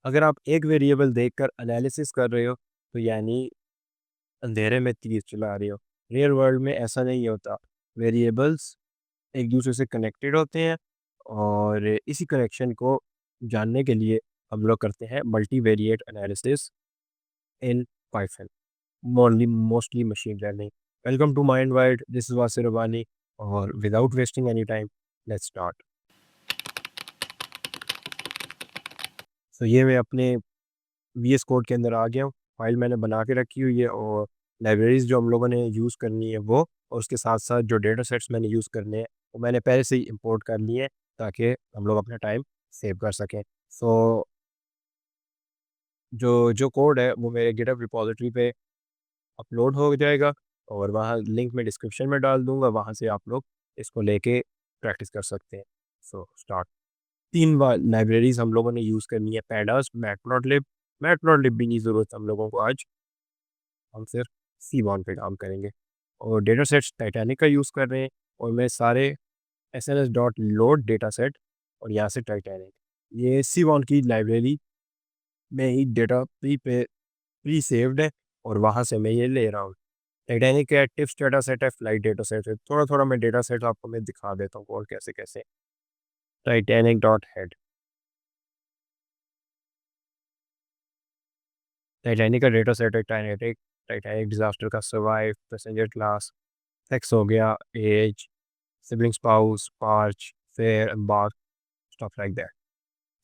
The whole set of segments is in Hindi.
अगर आप एक वेरिएबल देखकर एनालिसिस कर रहे हो तो यानी अंधेरे में तीर चला रहे हो। रियल वर्ल्ड में ऐसा नहीं होता। वेरिएबल्स एक दूसरे से कनेक्टेड होते हैं और इसी कनेक्शन को जानने के लिए हम लोग करते हैं multivariate analysis in Python, mostly machine learning. Welcome to Mind Wide, this is Wasir Rabbani और without wasting any time let's start. तो ये मैं अपने वीएस कोड के अंदर आ गया हूँ। फाइल मैंने बना के रखी हुई है और लाइब्रेरीज जो हम लोगों ने यूज़ करनी है वो, और उसके साथ साथ जो डेटा सेट्स मैंने यूज़ करने हैं वो मैंने पहले से ही इंपोर्ट कर लिए हैं ताकि हम लोग अपना टाइम सेव कर सकें। सो जो जो कोड है वो मेरे गिटहब रिपॉजिटरी पे अपलोड हो जाएगा और वहाँ लिंक मैं डिस्क्रिप्शन में डाल दूँगा, वहाँ से आप लोग इसको लेके प्रैक्टिस कर सकते हैं। So start. 3 बार लाइब्रेरीज़ हम लोगों ने यूज़ करनी है, पैंडास, मैटप्लॉटलिब। मैटप्लॉटलिब भी नहीं ज़रूरत हम लोगों को आज, हम सिर्फ सीबॉन पे काम करेंगे। और डेटा सेट्स टाइटैनिक का यूज़ कर रहे हैं और मैं सारे SNS dot load data set और यहाँ से टाइटैनिक, ये सीबॉन की लाइब्रेरी में ही डेटा प्री सेव्ड है और वहाँ से मैं ये ले रहा हूँ। टाइटैनिक का टिप्स डेटा सेट है, फ्लाइट डेटा सेट है। थोड़ा थोड़ा मैं डेटा सेट आपको मैं दिखा देता हूँ और कैसे कैसे। टाइटैनिक डॉट हेड, टाइटैनिक का डेटा सेट है। टाइटैनिक टाइटैनिक डिजास्टर का सर्वाइव, पैसेंजर क्लास, सेक्स हो गया, age, sibling spouse, parch, fare, embark, stuff like that.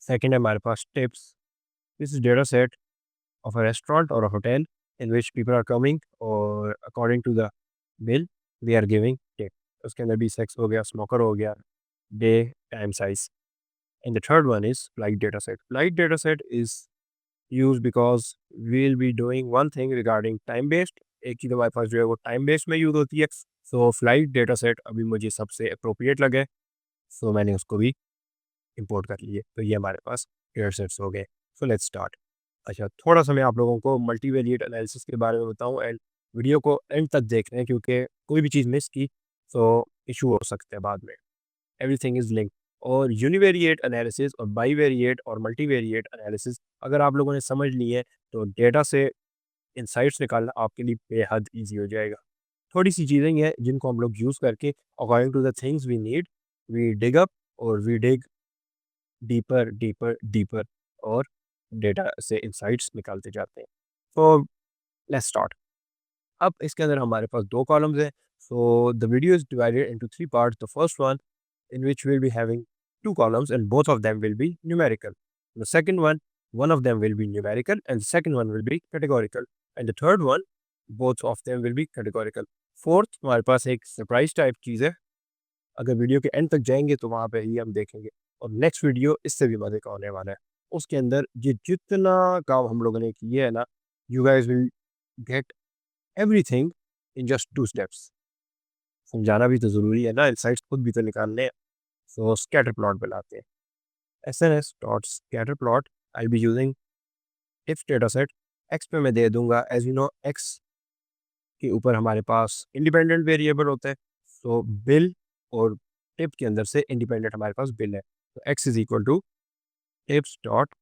Second है हमारे पास tips. This is data set of a restaurant or a hotel in which people are coming और according to the bill they are giving tip। उसके अंदर भी सेक्स हो गया, स्मोकर हो गया, day, time size. And the third one is flight data set. Flight data set is use because we will be doing one thing regarding time based. एक चीज़ हमारे पास जो है वो टाइम बेस्ड में यूज होती है। सो फ्लाइट डेटा सेट अभी मुझे सबसे अप्रोप्रिएट लगे, सो मैंने उसको भी इंपोर्ट कर लिए। तो ये हमारे पास डेटा सेट्स हो गए। So let's start. अच्छा, थोड़ा-सा मैं आप लोगों को मल्टीवेरिएट एनालिसिस के बारे में बताऊँ एंड वीडियो को एंड तक देख रहे हैं क्योंकि कोई भी चीज़ मिस की तो इश्यू हो सकते हैं बाद में। Everything is linked. और यूनिवेरिएट एनालिसिस और बाईवेरिएट और मल्टीवेरिएट एनालिसिस अगर आप लोगों ने समझ ली है तो डेटा से इनसाइट्स निकालना आपके लिए बेहद ईज़ी हो जाएगा। थोड़ी-सी चीज़ें ही हैं जिनको हम लोग यूज़ करके according to the things we need, we dig up और we dig deeper, deeper, deeper और डेटा से इनसाइट्स निकालते जाते हैं। तो लेट्स स्टार्ट। अब इसके अंदर हमारे पास 2 कॉलम्स हैं। So the video is divided into 3 parts. The first one in which we'll be having 2 columns and both of them will be numerical. The second one of them will be numerical and the second one will be categorical. And the third one, both of them will be categorical. Fourth, हमारे पास एक सरप्राइज टाइप चीज़ है। अगर वीडियो के एंड तक जाएंगे तो वहाँ पे ही हम देखेंगे और नेक्स्ट वीडियो इससे भी मज़े का होने वाला है। उसके अंदर ये जितना काम हम लोगों ने किया है ना, you guys will get everything in just 2 steps. समझाना भी तो ज़रूरी है ना, इनसाइट्स खुद भी तो निकालने हैं। सो स्कैटर प्लॉट बनाते हैं। SNS dot scatter plot, I be using if data set. X पे मैं दे दूंगा, एज यू नो एक्स के ऊपर हमारे पास इंडिपेंडेंट वेरिएबल होता है। सो बिल और टिप के अंदर से इंडिपेंडेंट हमारे पास बिल है। तो x is equal to tips dot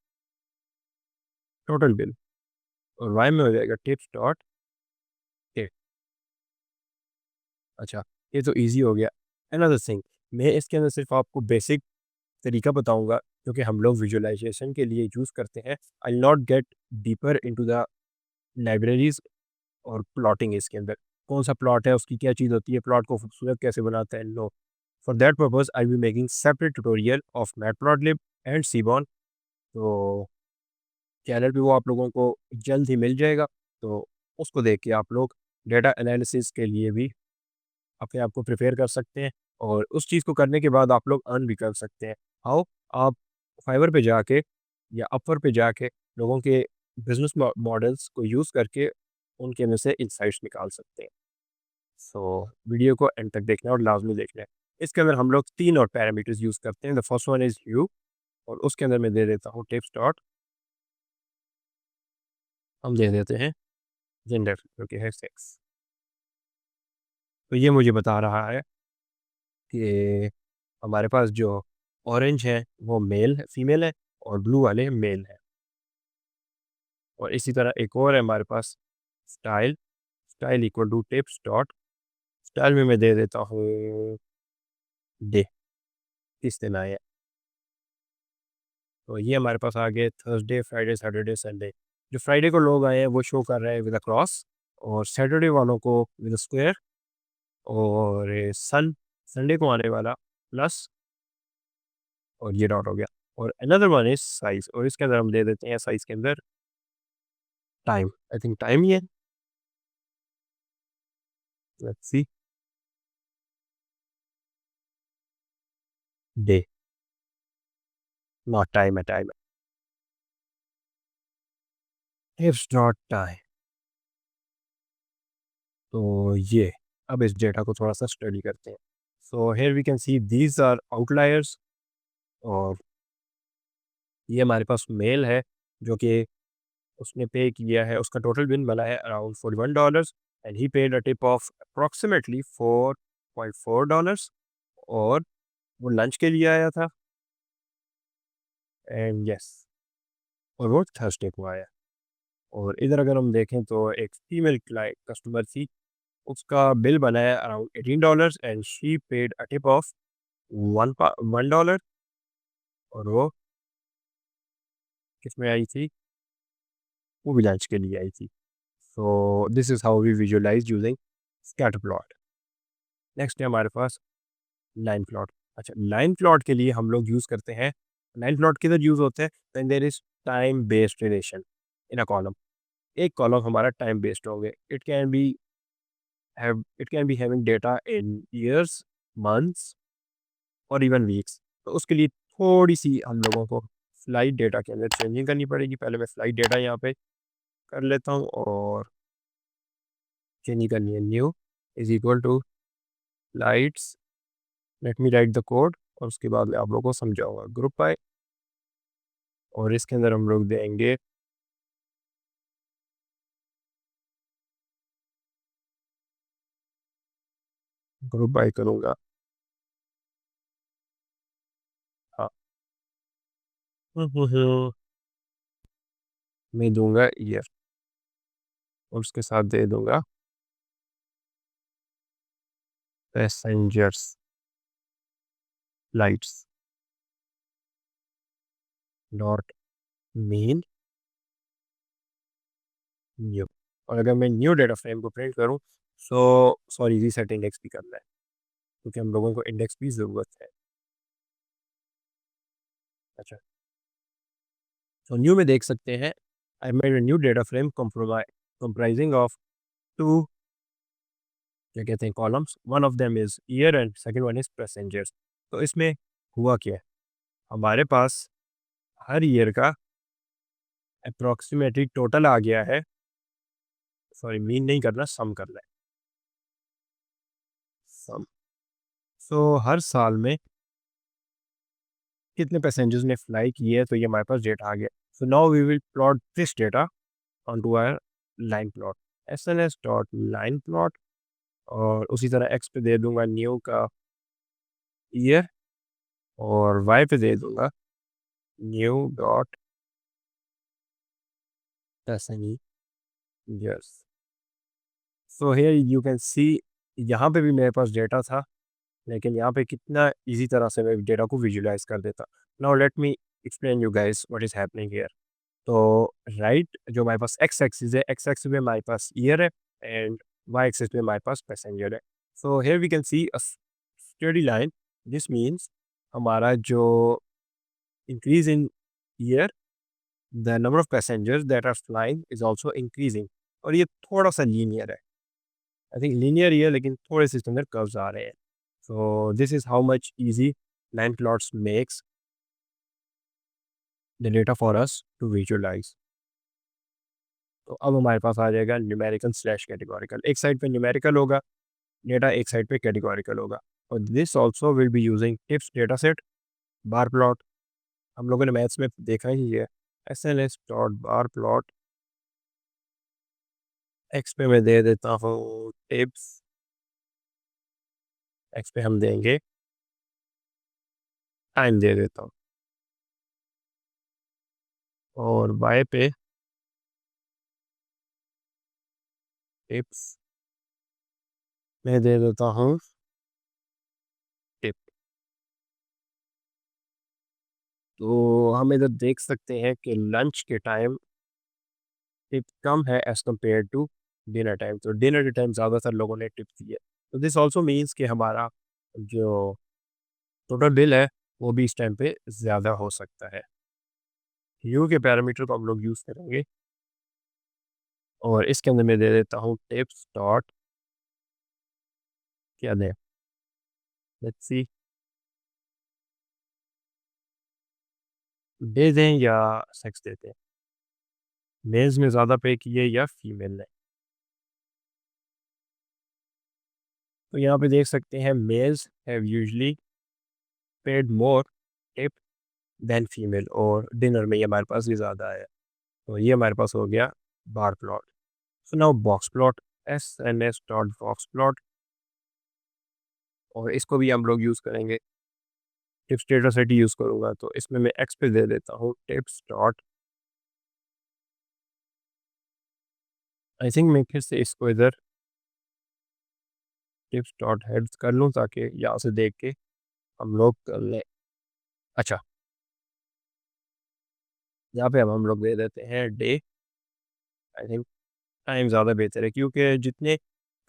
total bill और वाई में हो जाएगा टिप्स डॉट टिप। अच्छा, ये तो ईजी हो गया। अनदर थिंग, मैं इसके अंदर सिर्फ आपको बेसिक तरीका बताऊंगा क्योंकि हम लोग विजुअलाइजेशन के लिए यूज़ करते हैं। I not get deeper into the libraries और प्लॉटिंग इसके अंदर। कौन सा प्लॉट है, उसकी क्या चीज़ होती है, प्लॉट को खूबसूरत कैसे बनाता है, no. For that purpose I be making separate tutorial of Matplotlib and Seaborn. तो चैनल पे वो आप लोगों को जल्द ही मिल जाएगा। तो उसको देख के आप लोग डेटा एनालिसिस के लिए भी अपने आप को प्रिपेयर कर सकते हैं और उस चीज़ को करने के बाद आप लोग अर्न भी कर सकते हैं। हाउ? आप फाइवर पे जाके या अपवर पे जाके लोगों के बिजनेस मॉडल्स को यूज़ करके उनके में से इंसाइट्स निकाल सकते हैं। सो वीडियो को एंड तक देखना है और लाजमी देखना है। इसके अंदर हम लोग 3 और पैरामीटर्स यूज़ करते हैं। द फर्स्ट वन इज़ ह्यू और उसके अंदर मैं दे देता हूँ टिप्स डॉट, हम दे देते हैं जेंडर जो कि है सेक्स। तो ये मुझे बता रहा है कि हमारे पास जो ऑरेंज है वो मेल है, फीमेल है और ब्लू वाले मेल है। और इसी तरह एक और है हमारे पास style, style equal to tips dot style में मैं दे देता हूँ डे, किस दिन आए हैं। तो ये हमारे पास आ गए थर्सडे, फ्राइडे, सैटरडे, संडे। जो फ्राइडे को लोग आए हैं वो शो कर रहे हैं विद अ क्रॉस, और सैटरडे वालों को विद अ स्क्वायर, और संडे को आने वाला प्लस, और ये डॉट हो गया। और अनदर वन इज साइज, और इसके अंदर हम दे देते हैं साइज के अंदर टाइम, आई थिंक टाइम ही है, let's see, day, not time है, टाइम है, इट्स नॉट टाइम। तो ये अब इस डेटा को थोड़ा सा स्टडी करते हैं। So here we can see these are outliers, और ये हमारे पास मेल है जो कि उसने पे किया है, उसका टोटल बिल बना है around $41, and he paid a tip of approximately $4.4, और वो लंच के लिए आया था, एंड यस, और वो थर्सडे को आया। और इधर अगर हम देखें तो एक फीमेल क्लाइंट कस्टमर थी, उसका बिल बना है around $18, and she paid a tip of $1, और वो किस में आई थी, वो भी लंच के लिए आई थी। So this is how we visualize using scatter plot. Next है हमारे पास लाइन प्लॉट। अच्छा, लाइन प्लॉट के लिए हम लोग यूज़ करते हैं, लाइन प्लॉट किधर यूज़ होते हैं, when there is time based relation in a column. एक कॉलम हमारा टाइम बेस्ड होंगे, it can be having data in years, months, और इवन वीक्स। तो उसके लिए थोड़ी सी हम लोगों को फ्लाइट डेटा के अंदर चेंजिंग करनी पड़ेगी। पहले मैं फ्लाइट डेटा यहाँ पे कर लेता हूँ, और चेंजिंग करनी है, new is equal to flights, let me write the code, और उसके बाद मैं आप लोगों को समझाऊंगा। ग्रुप बाय, और इसके अंदर हम लोग देंगे ग्रुप बाय करूँगा, हाँ, मैं दूंगा ईयर, और उसके साथ दे दूंगा passengers flights dot mean new. और अगर मैं न्यू डेटा फ्रेम को प्रिंट करूँ, सो सॉरी, रीसेट इंडेक्स भी करना है, क्योंकि हम लोगों को इंडेक्स की ज़रूरत है। अच्छा, तो न्यू में देख सकते हैं, I made new data frame comprising of two, क्या कहते हैं, columns. One of them is year and second one is passengers. तो इसमें हुआ क्या है, हमारे पास हर ईयर का अप्रॉक्सीमेटली टोटल आ गया है, सॉरी मीन नहीं करना, सम करना है, सम। सो हर साल में कितने पैसेंजर्स ने फ्लाई किए, तो ये हमारे पास डेटा आ गया। So now we will plot this data on to our line plot, S N S dot line plot, और उसी तरह एक्स पे दे दूंगा न्यू का ईयर, और वाई पे दे दूंगा new dot passengers. So here you can see, यहाँ पे भी मेरे पास डेटा था, लेकिन यहाँ पे कितना इजी तरह से मैं डेटा को विजुलाइज कर देता। Now let me explain you guys what is happening here. तो राइट, जो हमारे पास एक्स एक्सिस है, एक्स एक्सिस में हमारे पास ईयर है, एंड वाई एक्सिस में हमारे पास पैसेंजर है। So here we can see a steady line, this means हमारा जो increase in year, the number of passengers that are flying is also increasing. और ये थोड़ा सा लीनियर है, आई थिंक लीनियर ही है, लेकिन थोड़े से इसके अंदर कर्व्स आ रहे हैं। So this is how much easy line plots makes the data for us to visualize. तो अब हमारे पास आ जाएगा न्यूमेरिकल स्लैश कैटेगोरिकल। एक साइड पे न्यूमेरिकल होगा डेटा, एक साइड पे कैटेगोरिकल होगा। और this also will be using tips data set bar plot. हम लोगों ने मैथ्स में देखा ही है, S L S dot bar plot, X पे मैं दे देता हूँ टिप्स, एक्स पे हम देंगे टाइम दे देता हूँ, और वाई पे टिप्स मैं दे देता हूँ टिप। तो हम इधर देख सकते हैं कि लंच के टाइम टिप कम है as compare to dinner time. तो डिनर के टाइम ज़्यादातर लोगों ने टिप दी है। तो दिस ऑल्सो मीन्स कि हमारा जो टोटल बिल है वो भी इस टाइम पे ज़्यादा हो सकता है। यू के पैरामीटर को हम लोग यूज़ करेंगे और इसके अंदर मैं दे देता हूँ टिप्स डॉट क्या दें, लेट्स सी, डे दें या सेक्स देते हैं। मेल्स में ज़्यादा पे किए या फीमेल ने। तो यहाँ पे देख सकते हैं males have usually paid more tip than female और डिनर में ये हमारे पास भी ज़्यादा है। तो ये हमारे पास हो गया bar plot. So now box plot, S N S dot box plot, और इसको भी हम लोग यूज़ करेंगे। टिप्स डेटा सेट यूज़ करूँगा तो इसमें मैं एक्स पे दे देता हूँ टिप्स डॉट, आई थिंक मैं फिर से इसको इधर टिप्स डॉट हेड्स कर लूँ ताकि यहाँ से देख के हम लोग कर लें। अच्छा, यहाँ पे अब हम लोग दे देते हैं डे। आई थिंक टाइम ज़्यादा बेहतर है क्योंकि जितने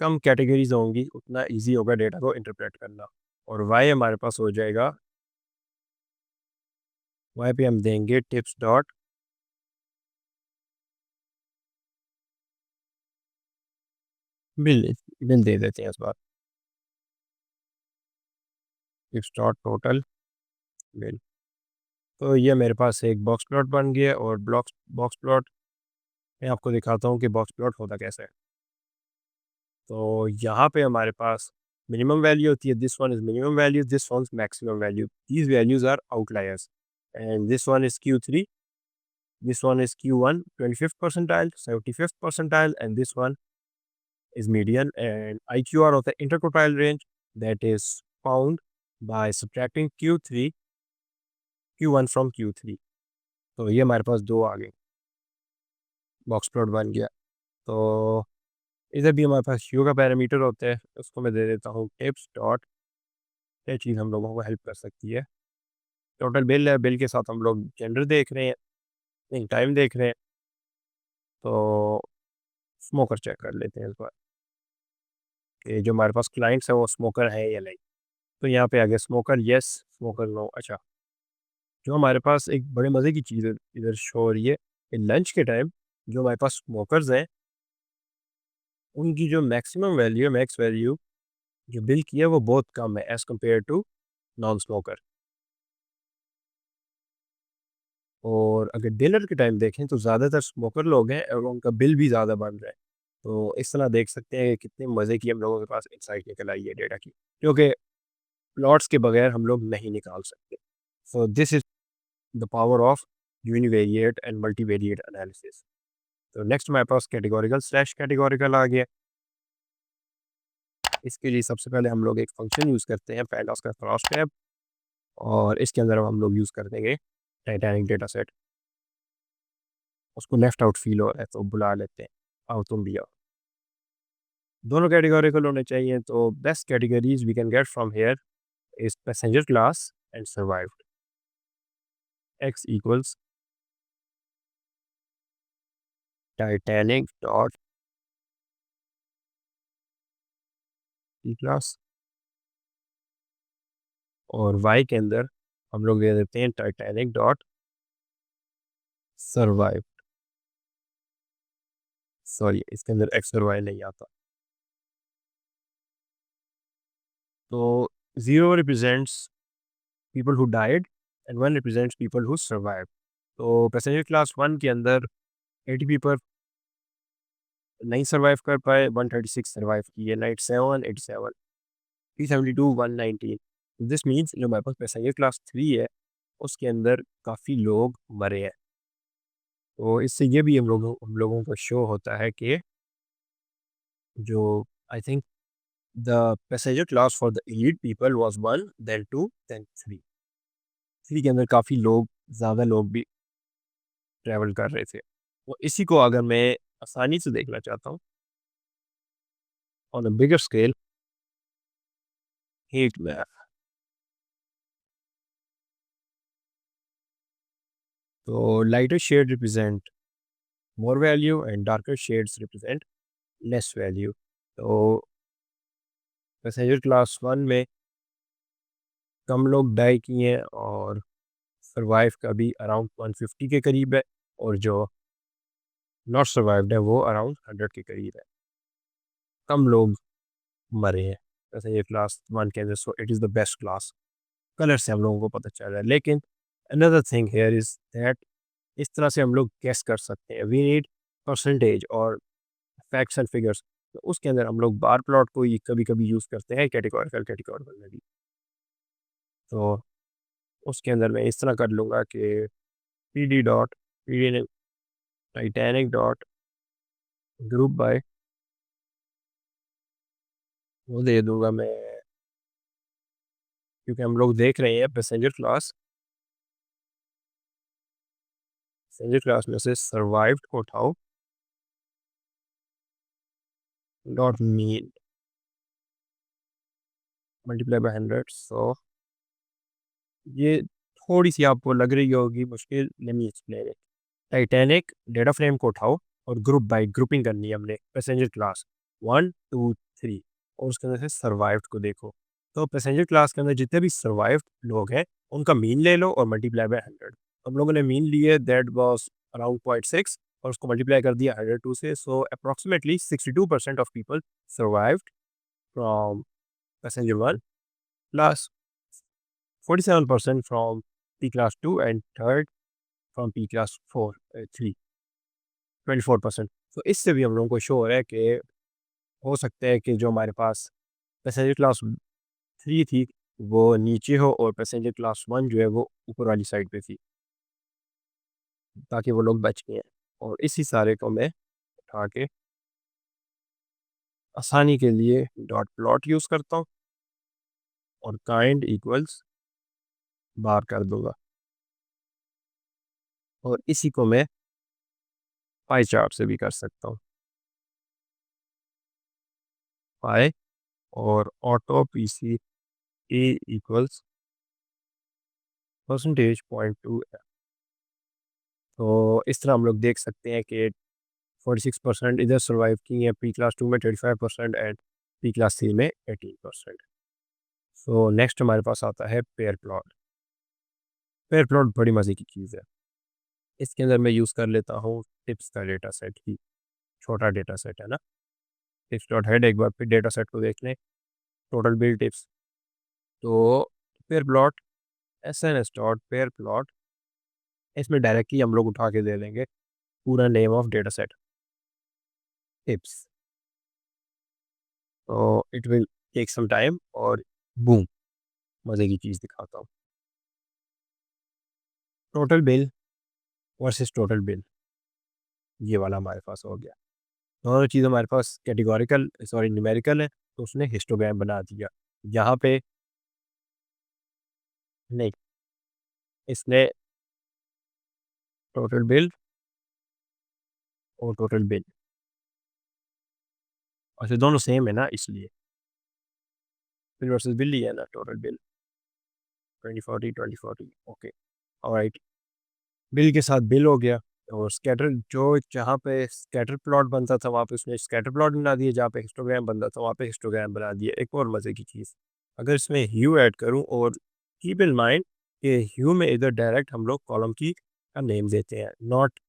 कम कैटेगरीज होंगी उतना इजी होगा डेटा को इंटरप्रेट करना। और वाई हमारे पास हो जाएगा, वाई पे हम देंगे टिप्स डॉट बिल। बिल दे देते हैं इस बार, टिप्स डॉट टोटल बिल। तो ये मेरे पास एक बॉक्स प्लॉट बन गया और ब्लॉक्स बॉक्स प्लॉट मैं आपको दिखाता हूँ कि बॉक्स प्लॉट होता कैसे है। तो यहाँ पे हमारे पास मिनिमम वैल्यू होती है, this one is minimum value, this one is maximum value, these values are outliers and this one is Q3, this one is Q1 25th percentile, 75th percentile, and this one is median, and IQR of the interquartile range that is found by subtracting Q1 from Q3। तो ये हमारे पास दो आ गए, बॉक्स प्लॉट बन गया। तो इधर भी हमारे पास यू का पैरामीटर होता है, उसको मैं दे देता हूँ टिप्स डॉट, ये चीज़ हम लोगों को हेल्प कर सकती है। टोटल बिल है, बिल के साथ हम लोग जेंडर देख रहे हैं, नहीं टाइम देख रहे हैं। तो स्मोकर चेक कर लेते हैं इस बार कि जो हमारे पास क्लाइंट्स हैं वो स्मोकर है या नहीं। तो यहाँ पे आ गया स्मोकर यस, स्मोकर नो। अच्छा, जो हमारे पास एक बड़े मज़े की चीज़ इधर शो हो रही है कि लंच के टाइम जो हमारे पास स्मोकर्स हैं उनकी जो मैक्सिमम वैल्यू है, मैक्स वैल्यू जो बिल की है वो बहुत कम है as compare to non smoker. और अगर डिनर के टाइम देखें तो ज़्यादातर स्मोकर लोग हैं और उनका बिल भी ज़्यादा बन रहा है। तो इस तरह देख सकते हैं कि कितने मज़े की हम लोगों के पास इंसाइट निकल आई है डेटा की, क्योंकि प्लॉट्स के बगैर हम लोग नहीं निकाल सकते। सो this is the power of univariate and multivariate analysis. तो नेक्स्ट हमारे पास कैटेगोरिकल स्लैश कैटेगोरिकल आ गया। इसके लिए सबसे पहले हम लोग एक फंक्शन यूज़ करते हैं पैंडास का क्रॉस टैब, और इसके अंदर हम लोग यूज़ कर देंगे टाइटैनिक डेटा सेट। उसको लेफ्ट आउट फील हो रहा है तो बुला लेते हैं, आओ तुम भी आओ। दोनों कैटेगोरिकल होने चाहिए। तो best categories we can get from here is passenger class and survived. X equals Titanic dot E class, और वाई के अंदर हम लोग दे देते हैं टाइटैनिक डॉट सर्वाइव। सॉरी, इसके अंदर एक्स और वाई नहीं आता। तो zero represents people who died and one represents people who survive. तो पैसेंजर क्लास वन के अंदर 80 पीपल नहीं सर्वाइव कर पाए, 136 सर्वाइव किए, 97 87, 372 119। दिस मीन्स जो हमारे पास पैसेंजर क्लास थ्री है उसके अंदर काफ़ी लोग मरे हैं। तो इससे ये भी हम लोगों को शो होता है कि जो I think the passenger class for the elite people was one then two then three. Three के अंदर काफ़ी लोग, ज़्यादा लोग भी ट्रैवल कर रहे थे। तो इसी को अगर मैं आसानी से देखना चाहता हूँ on a bigger scale, heat map. So lighter shade represent more value and darker shades represent less value. तो पैसेंजर क्लास 1 में कम लोग डाई किए हैं और सर्वाइव का भी अराउंड 150 के करीब है, और जो नॉट सर्वाइव्ड है वो अराउंड 100 के करीब है। कम लोग मरे हैं पैसेंजर क्लास 1 के अंदर, so it is the best class. Colour से हम लोगों को पता चल रहा है, लेकिन another thing here is that इस तरह से हम लोग गेस कर सकते हैं। वी नीड परसेंटेज और फैक्ट्स एंड फिगर्स। तो उसके अंदर हम लोग बार प्लॉट को ही कभी-कभी यूज़ करते हैं कैटेगोरिकल में भी। तो उसके अंदर मैं इस तरह कर लूँगा कि PD dot PD Titanic dot group by वो दे दूँगा मैं, क्योंकि हम लोग देख रहे हैं पैसेंजर क्लास में से सर्वाइव्ड को उठाओ डॉट मीन मल्टीप्लाई बाय 100। सो ये थोड़ी-सी आपको लग रही होगी मुश्किल, late me explain it. Titanic data frame को उठाओ और ग्रुप बाय ग्रुपिंग करनी है हमने पैसेंजर क्लास 1, 2, 3, और उसके अंदर से सर्वाइव्ड को देखो। तो पैसेंजर क्लास के अंदर जितने भी सर्वाइव्ड लोग हैं उनका मीन ले लो और मल्टीप्लाई बाय 100। हम लोगों ने मीन लिए दैट वाज अराउंड 0.6 और उसको मल्टीप्लाई कर दिया 102 से। So approximately 62% of people survived from passenger 1 plus 47% from P class 2 and third from P class 4 3 24%। तो इससे भी हम लोगों को शो हो रहा है कि हो सकता है कि जो हमारे पास पैसेंजर क्लास 3 थी वो नीचे हो और पैसेंजर क्लास 1 जो है वो ऊपर वाली साइड पे थी, ताकि वो लोग बच गए हैं। और इसी सारे को मैं उठा के आसानी के लिए डॉट प्लॉट यूज़ करता हूँ और काइंड इक्वल्स बार कर दूंगा, और इसी को मैं पाई चार्ट से भी कर सकता हूँ। पाई और ऑटो पीसी ए इक्वल्स परसेंटेज 0.2। तो इस तरह हम लोग देख सकते हैं कि 46% इधर सर्वाइव की हैं पी क्लास 2 में, 35% एंड पी क्लास 3 में 18%। सो नेक्स्ट हमारे पास आता है पेयर प्लॉट। पेयर प्लॉट बड़ी मज़े की चीज़ है। इसके अंदर मैं यूज़ कर लेता हूँ टिप्स का डेटा सेट ही, छोटा डेटा सेट है ना। टिप्स डॉट हेड, एक बार फिर डेटा सेट को देख लें, टोटल बिल टिप्स। तो pair plot S N S dot pair plot, इसमें डायरेक्टली हम लोग उठा के दे देंगे पूरा name of data set tips. तो it will take some time और बूम, मज़े की चीज़ दिखाता हूँ। Total bill versus total bill, ये वाला हमारे पास हो गया। दोनों चीज़ हमारे पास कैटेगोरिकल सॉरी न्यूमेरिकल है, तो उसने हिस्टोग्राम बना दिया। यहाँ पे नहीं, इसने टोटल बिल और टोटल बिल, अच्छा दोनों सेम है ना इसलिए बिल वर्सेस बिल ही है ना, total bill 2040 okay alright. Bill के साथ बिल हो गया, और स्कैटर जो जहाँ पे स्कैटर प्लॉट बनता था वहाँ पे उसने स्कैटर प्लॉट बना दिया, जहाँ पे हिस्टोग्राम बनता था वहाँ पे हिस्टोग्राम बना दिया। एक और मज़े की चीज़, अगर इसमें ह्यू ऐड करूँ, और कीप इन माइंड कि ह्यू में इधर डायरेक्ट हम लोग कॉलम की का नेम देते हैं, नॉट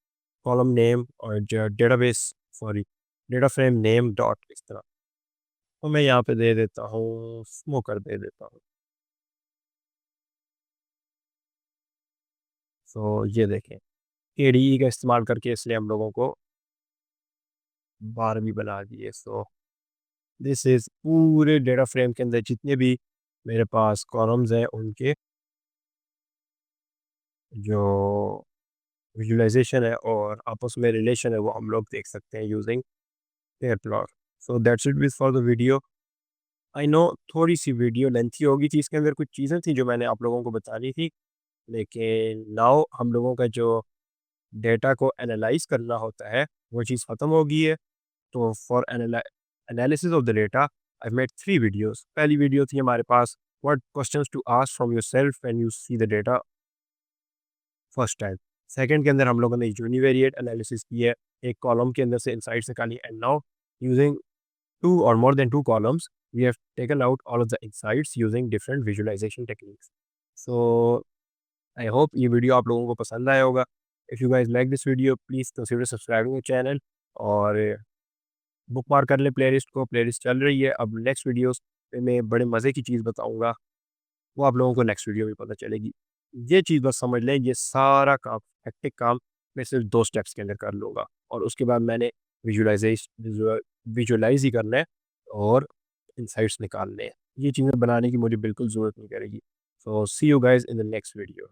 कॉलम नेम और database sorry data frame name dot इस तरह। तो मैं यहाँ पे दे देता हूँ स्मोकर दे देता हूँ। सो ये देखें एडीई का इस्तेमाल करके इसलिए हम लोगों को 12 बना दिए। सो दिस इज़ पूरे डेटा फ्रेम के अंदर जितने भी मेरे पास कॉलम्स हैं उनके जो विजुअलाइजेशन है और आपस में रिलेशन है वो हम लोग देख सकते हैं using pair plot. So that's it with for the video. I know थोड़ी सी वीडियो लेंथी होगी थी, इसके अंदर कुछ चीज़ें थी जो मैंने आप लोगों को बतानी थी, लेकिन नाउ हम लोगों का जो डेटा को एनालाइज करना होता है वो चीज़ ख़त्म हो गई है। तो for analysis of the data I made 3 videos. पहली वीडियो थी हमारे पास what questions to ask from yourself when you see the data first time. Second के अंदर हम लोगों ने यूनिवेरिएट एनालिसिस की है, एक कॉलम के अंदर से इनसाइट्स निकाली and now using 2 or more than 2 columns, we have taken out all of the insights using different visualization techniques. So I hope ये वीडियो आप लोगों को पसंद आया होगा। If you guys like this video, please consider subscribing the channel और बुक मार्क कर लें प्लेलिस्ट को। प्लेलिस्ट चल रही है। अब नेक्स्ट वीडियोस में मैं बड़े मज़े की चीज़ बताऊंगा, वो आप लोगों को नेक्स्ट वीडियो में पता चलेगी। ये चीज़ बस समझ लें, ये सारा काम, हेक्टिक काम मैं सिर्फ 2 स्टेप्स के अंदर कर लूँगा और उसके बाद मैंने विजुलाइज़ ही करना है और इनसाइट्स निकालने हैं। ये चीज़ें बनाने की मुझे बिल्कुल ज़रूरत नहीं करेगी। So see you guys in the next video.